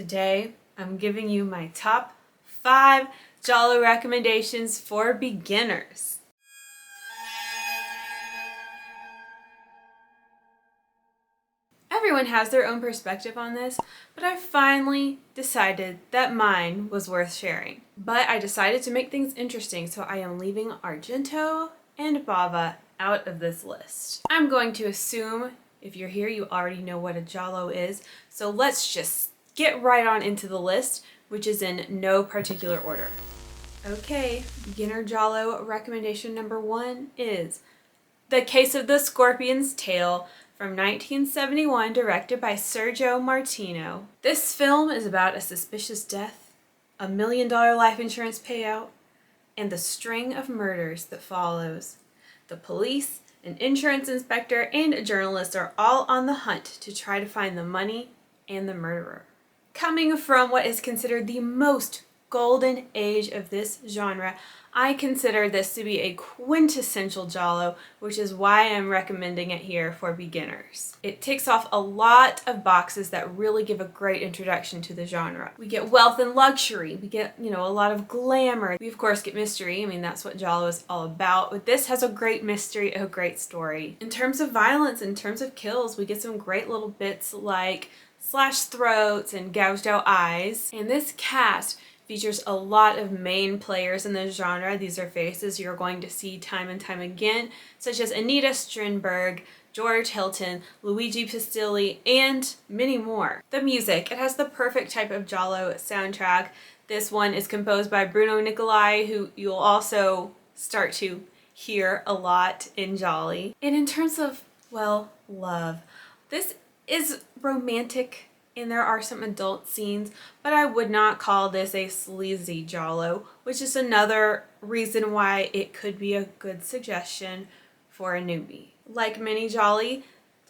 Today, I'm giving you my top 5 Giallo recommendations for beginners. Everyone has their own perspective on this, but I finally decided that mine was worth sharing. But I decided to make things interesting, so I am leaving argento and bava out of this list. I'm going to assume if you're here, you already know what a giallo is, so let's just get right on into the list, which is in no particular order. Okay, beginner giallo recommendation number 1 is The Case of the Scorpion's Tail from 1971, directed by Sergio Martino. This film is about a suspicious death, a $1 million life insurance payout, and the string of murders that follows. The police, an insurance inspector, and a journalist are all on the hunt to try to find the money and the murderer. Coming from what is considered the most golden age of this genre, I consider this to be a quintessential giallo, which is why I'm recommending it here for beginners. It ticks off a lot of boxes that really give a great introduction to the genre. We get wealth and luxury, we get, a lot of glamour. We of course get mystery, that's what giallo is all about, but this has a great mystery, a great story. In terms of violence, in terms of kills, we get some great little bits like slashed throats and gouged out eyes. And this cast features a lot of main players in the genre. These are faces you're going to see time and time again, such as Anita Strindberg, George Hilton, Luigi Pistilli, and many more. The music, it has the perfect type of giallo soundtrack. This one is composed by Bruno Nicolai, who you'll also start to hear a lot in gialli. And in terms of, love, this is romantic, and there are some adult scenes, but I would not call this a sleazy giallo, which is another reason why it could be a good suggestion for a newbie. Like many gialli,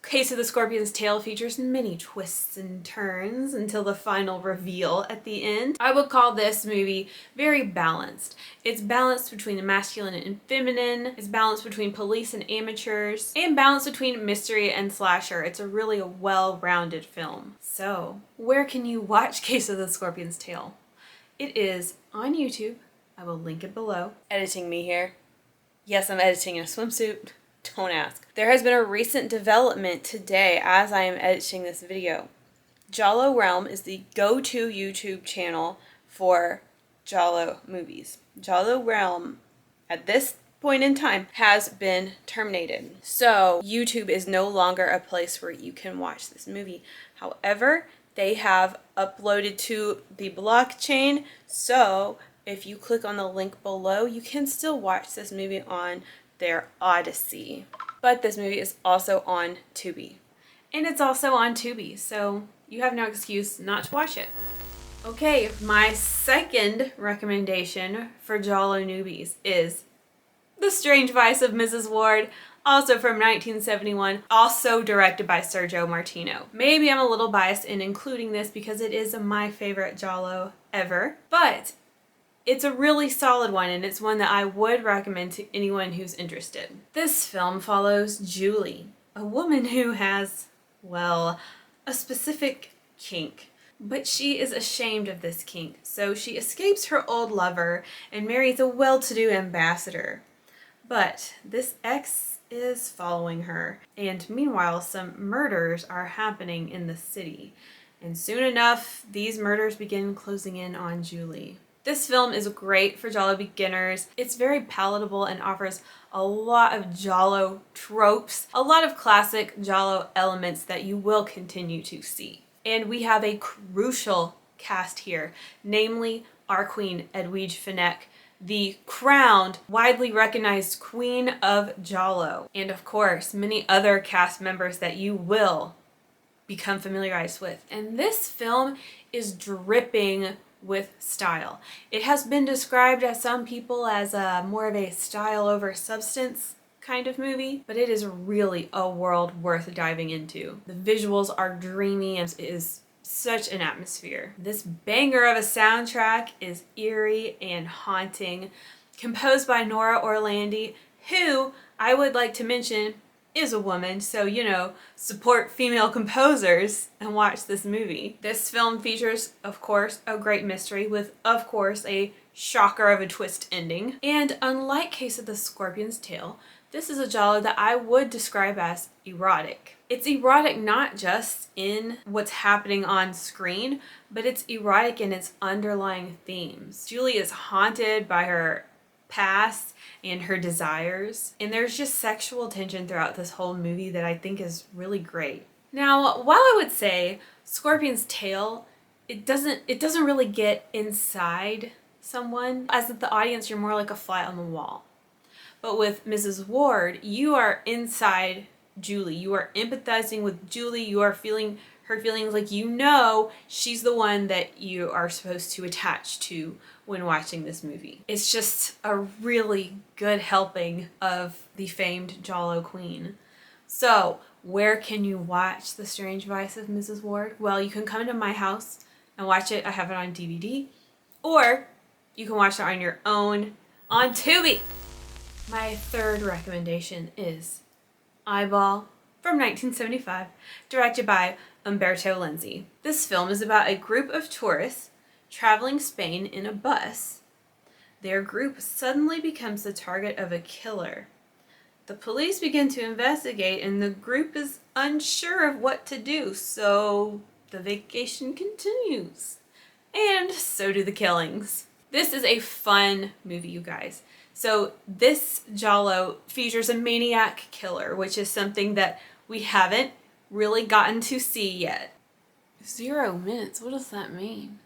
Case of the Scorpion's Tail features many twists and turns until the final reveal at the end. I would call this movie very balanced. It's balanced between the masculine and feminine, it's balanced between police and amateurs, and balanced between mystery and slasher. It's a really well-rounded film. So, where can you watch Case of the Scorpion's Tail? It is on YouTube. I will link it below. Editing me here. Yes, I'm editing in a swimsuit. Don't ask. There has been a recent development today as I am editing this video. Giallo Realm is the go-to YouTube channel for giallo movies. Giallo Realm, at this point in time, has been terminated. So YouTube is no longer a place where you can watch this movie. However, they have uploaded to the blockchain, so if you click on the link below, you can still watch this movie on their Odyssey. But this movie is also on Tubi. And it's also on Tubi, so you have no excuse not to watch it. Okay, my second recommendation for giallo newbies is The Strange Vice of Mrs. Wardh, also from 1971, also directed by Sergio Martino. Maybe I'm a little biased in including this because it is my favorite giallo ever, but it's a really solid one, and it's one that I would recommend to anyone who's interested. This film follows Julie, a woman who has, a specific kink. But she is ashamed of this kink, so she escapes her old lover and marries a well-to-do ambassador. But this ex is following her, and meanwhile some murders are happening in the city. And soon enough, these murders begin closing in on Julie. This film is great for giallo beginners. It's very palatable and offers a lot of giallo tropes, a lot of classic giallo elements that you will continue to see. And we have a crucial cast here, namely our queen, Edwige Fenech, the crowned, widely recognized queen of giallo. And of course, many other cast members that you will become familiarized with. And this film is dripping with style. It has been described as some people as more of a style over substance kind of movie, but it is really a world worth diving into. The visuals are dreamy and it is such an atmosphere. This banger of a soundtrack is eerie and haunting, composed by Nora Orlandi, who I would like to mention is a woman, so, you know, support female composers and watch this movie. This film features, of course, a great mystery with, of course, a shocker of a twist ending. And unlike Case of the Scorpion's Tail, this is a giallo that I would describe as erotic. It's erotic not just in what's happening on screen, but it's erotic in its underlying themes. Julie is haunted by her past and her desires, and there's just sexual tension throughout this whole movie that I think is really great. Now, while I would say Scorpion's Tail, it doesn't really get inside someone. As the audience, you're more like a fly on the wall. But with Mrs. Wardh, you are inside Julie. You are empathizing with Julie. You are feeling her feelings, like, you know, she's the one that you are supposed to attach to when watching this movie. It's just a really good helping of the famed giallo queen. So, where can you watch The Strange Vice of Mrs. Wardh? Well, you can come to my house and watch it. I have it on DVD. Or you can watch it on your own on Tubi. My third recommendation is Eyeball from 1975, directed by Umberto Lenzi. This film is about a group of tourists traveling Spain in a bus. Their group suddenly becomes the target of a killer. The police begin to investigate and the group is unsure of what to do, so the vacation continues. And so do the killings. This is a fun movie, you guys. So this giallo features a maniac killer, which is something that we haven't really gotten to see yet. 0 minutes, what does that mean?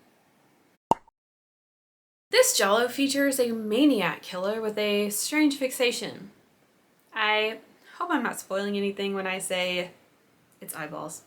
This giallo features a maniac killer with a strange fixation. I hope I'm not spoiling anything when I say it's eyeballs.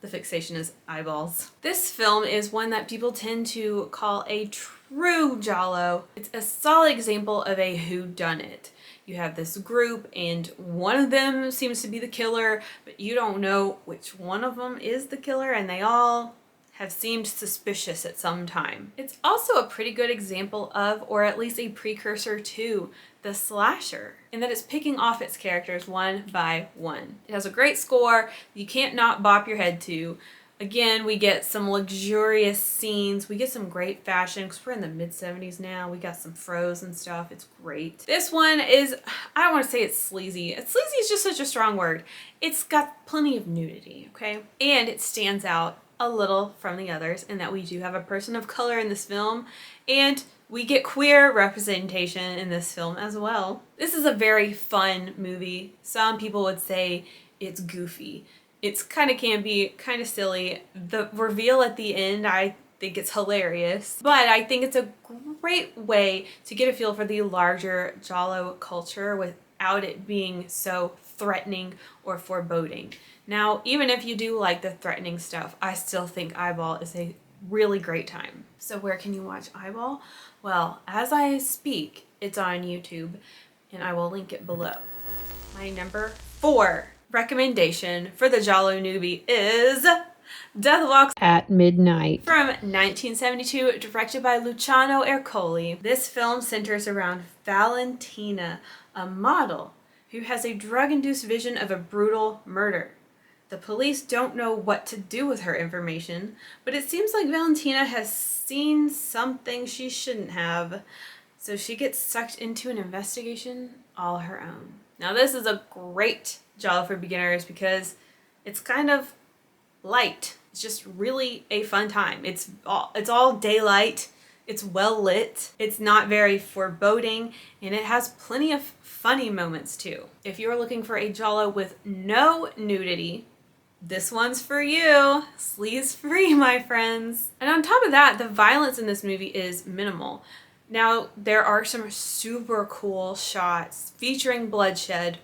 The fixation is eyeballs. This film is one that people tend to call a true giallo. It's a solid example of a whodunit. You have this group and one of them seems to be the killer, but you don't know which one of them is the killer, and they all have seemed suspicious at some time. It's also a pretty good example of, or at least a precursor to, the slasher, in that it's picking off its characters one by one. It has a great score you can't not bop your head to. Again, we get some luxurious scenes. We get some great fashion because we're in the mid-70s now. We got some froze and stuff. It's great. This one is, I don't want to say it's sleazy. Sleazy is just such a strong word. It's got plenty of nudity, okay? And it stands out a little from the others in that we do have a person of color in this film, and we get queer representation in this film as well. This is a very fun movie. Some people would say it's goofy. It's kind of campy, kind of silly. The reveal at the end, I think it's hilarious. But I think it's a great way to get a feel for the larger giallo culture without it being so threatening or foreboding. Now, even if you do like the threatening stuff, I still think Eyeball is a really great time. So where can you watch Eyeball? Well, as I speak, it's on YouTube, and I will link it below. My number 4 recommendation for the giallo newbie is Death Walks at Midnight from 1972, directed by Luciano Ercoli. This film centers around Valentina, a model who has a drug-induced vision of a brutal murder. The police don't know what to do with her information, but it seems like Valentina has seen something she shouldn't have, so she gets sucked into an investigation all her own. Now, this is a great giallo for beginners because it's kind of light. It's just really a fun time. It's all daylight. It's well lit. It's not very foreboding, and it has plenty of funny moments too. If you're looking for a giallo with no nudity, this one's for you. Sleaze free, my friends. And on top of that, the violence in this movie is minimal. Now, there are some super cool shots featuring bloodshed,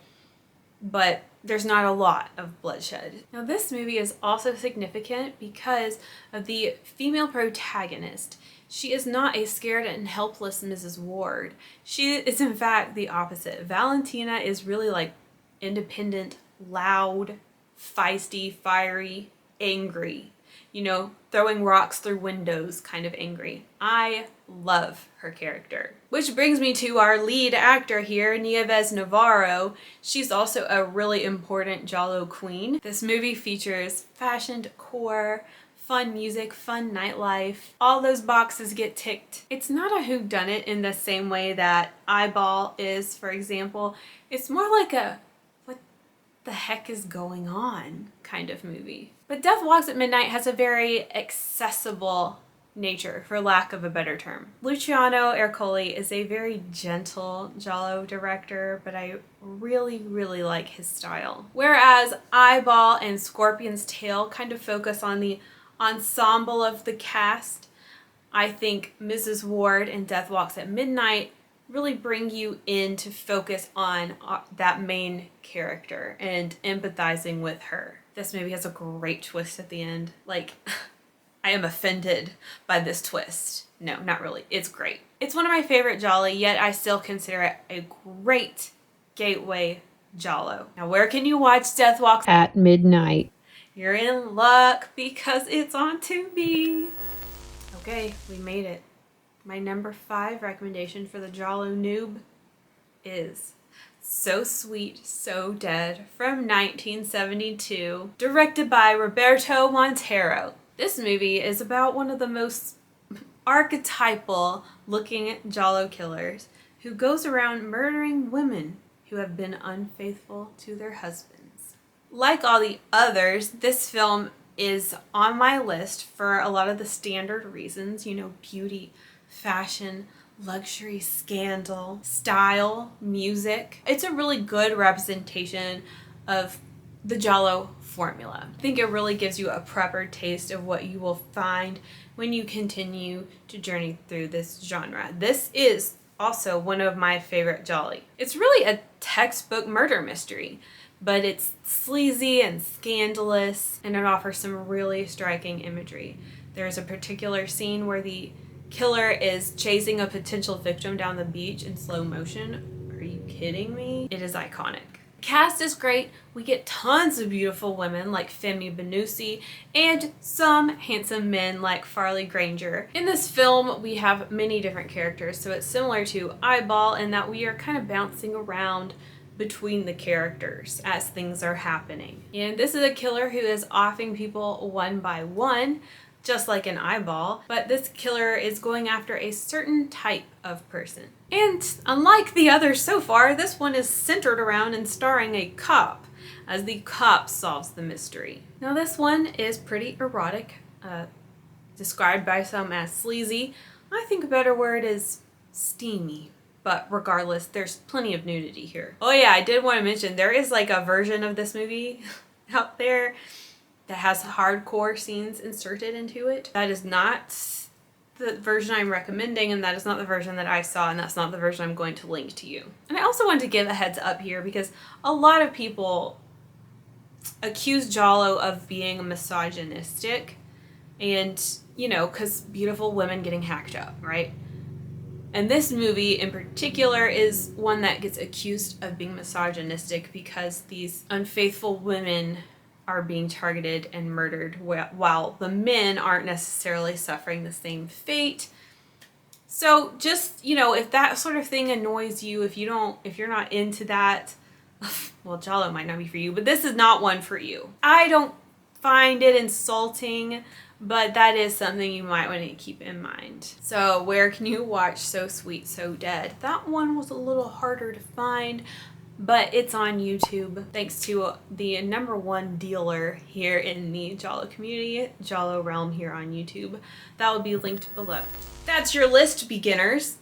but there's not a lot of bloodshed. Now, this movie is also significant because of the female protagonist. She is not a scared and helpless Mrs. Wardh. She is in fact the opposite. Valentina is really like independent, loud, feisty, fiery, angry. throwing rocks through windows kind of angry. I love her character. Which brings me to our lead actor here, Nieves Navarro. She's also a really important Giallo queen. This movie features fashion decor, fun music, fun nightlife. All those boxes get ticked. It's not a whodunit in the same way that Eyeball is, for example. It's more like a what the heck is going on kind of movie. But Death Walks at Midnight has a very accessible nature, for lack of a better term. Luciano Ercole is a very gentle Giallo director, but I really, really like his style. Whereas Eyeball and Scorpion's Tail kind of focus on the ensemble of the cast, I think Mrs. Wardh and Death Walks at Midnight really bring you in to focus on that main character and empathizing with her. This movie has a great twist at the end. Like, I am offended by this twist. No, not really. It's great. It's one of my favorite gialli, yet I still consider it a great gateway giallo. Now, where can you watch Death Walks at Midnight? You're in luck because it's on Tubi. Okay, we made it. My number 5 recommendation for the Giallo noob is So Sweet, So Dead from 1972, directed by Roberto Montero. This movie is about one of the most archetypal looking Giallo killers who goes around murdering women who have been unfaithful to their husbands. Like all the others, this film is on my list for a lot of the standard reasons, beauty, fashion, luxury, scandal, style, music. It's a really good representation of the Giallo formula. I think it really gives you a proper taste of what you will find when you continue to journey through this genre. This is also one of my favorite gialli. It's really a textbook murder mystery, but it's sleazy and scandalous, and it offers some really striking imagery. There's a particular scene where the killer is chasing a potential victim down the beach in slow motion. Are you kidding me? It is iconic. The cast is great. We get tons of beautiful women like Femi Benusi and some handsome men like Farley Granger. In this film, we have many different characters, so it's similar to Eyeball in that we are kind of bouncing around between the characters as things are happening. And this is a killer who is offing people one by one, just like an Eyeball, but this killer is going after a certain type of person. And unlike the others so far, this one is centered around and starring a cop, as the cop solves the mystery. Now this one is pretty erotic, described by some as sleazy. I think a better word is steamy. But regardless, there's plenty of nudity here. Oh yeah, I did want to mention, there is like a version of this movie out there that has hardcore scenes inserted into it. That is not the version I'm recommending, and that is not the version that I saw, and that's not the version I'm going to link to you. And I also wanted to give a heads up here because a lot of people accuse Giallo of being misogynistic and, because beautiful women getting hacked up, right? And this movie in particular is one that gets accused of being misogynistic because these unfaithful women are being targeted and murdered while the men aren't necessarily suffering the same fate. So just, if that sort of thing annoys you, if you're not into that, well, Giallo might not be for you, but this is not one for you. I don't find it insulting, but that is something you might want to keep in mind. So where can you watch So Sweet, So Dead? That one was a little harder to find, but it's on YouTube thanks to the #1 dealer here in the Giallo community, Giallo Realm here on YouTube. That will be linked below. That's your list, beginners.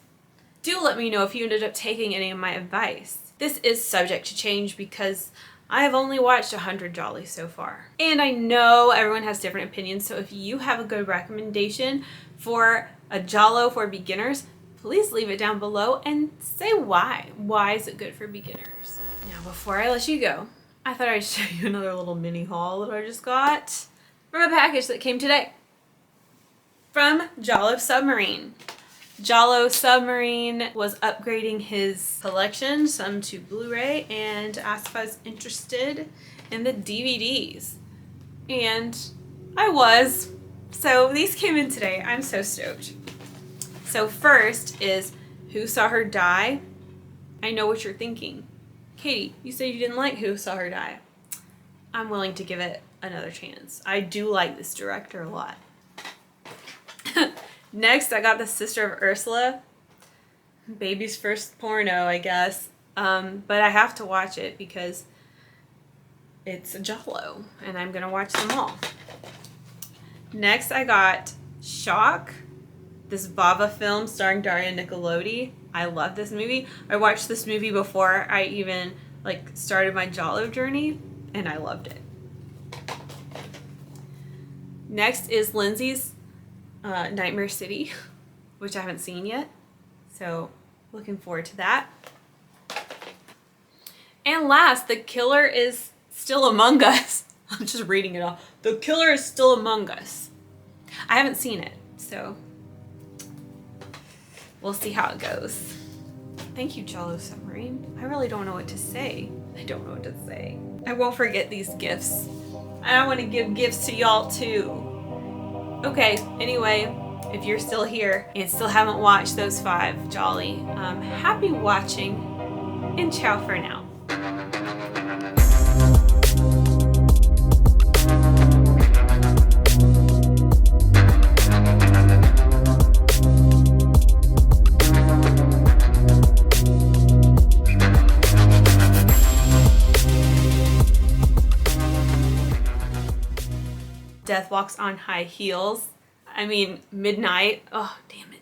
Do let me know if you ended up taking any of my advice. This is subject to change because I have only watched 100 gialli so far. And I know everyone has different opinions, so if you have a good recommendation for a giallo for beginners, please leave it down below and say why. Why is it good for beginners? Now, before I let you go, I thought I'd show you another little mini haul that I just got from a package that came today from Giallo Submarine. Giallo Submarine was upgrading his collection, some to Blu-ray, and asked if I was interested in the DVDs. And I was. So these came in today. I'm so stoked. So first is Who Saw Her Die? I know what you're thinking. Katie, you said you didn't like Who Saw Her Die. I'm willing to give it another chance. I do like this director a lot. Next, I got The Sister of Ursula. Baby's first porno, I guess. But I have to watch it because it's a giallo, and I'm gonna watch them all. Next, I got Shock, this bava film starring Daria Nicolodi. I love this movie. I watched this movie before I even started my giallo journey, and I loved it. Next is Lindsay's Nightmare City, which I haven't seen yet, so looking forward to that. And last, The Killer is Still Among Us. I'm just reading it all. The Killer is Still Among Us. I haven't seen it, so we'll see how it goes. Thank you, Giallo Submarine. I really don't know what to say. I don't know what to say. I won't forget these gifts. I want to give gifts to y'all too. Okay, anyway, if you're still here and still haven't watched those 5 Jolly, happy watching and ciao for now. Death walks on high heels. I mean, midnight. Oh, damn it.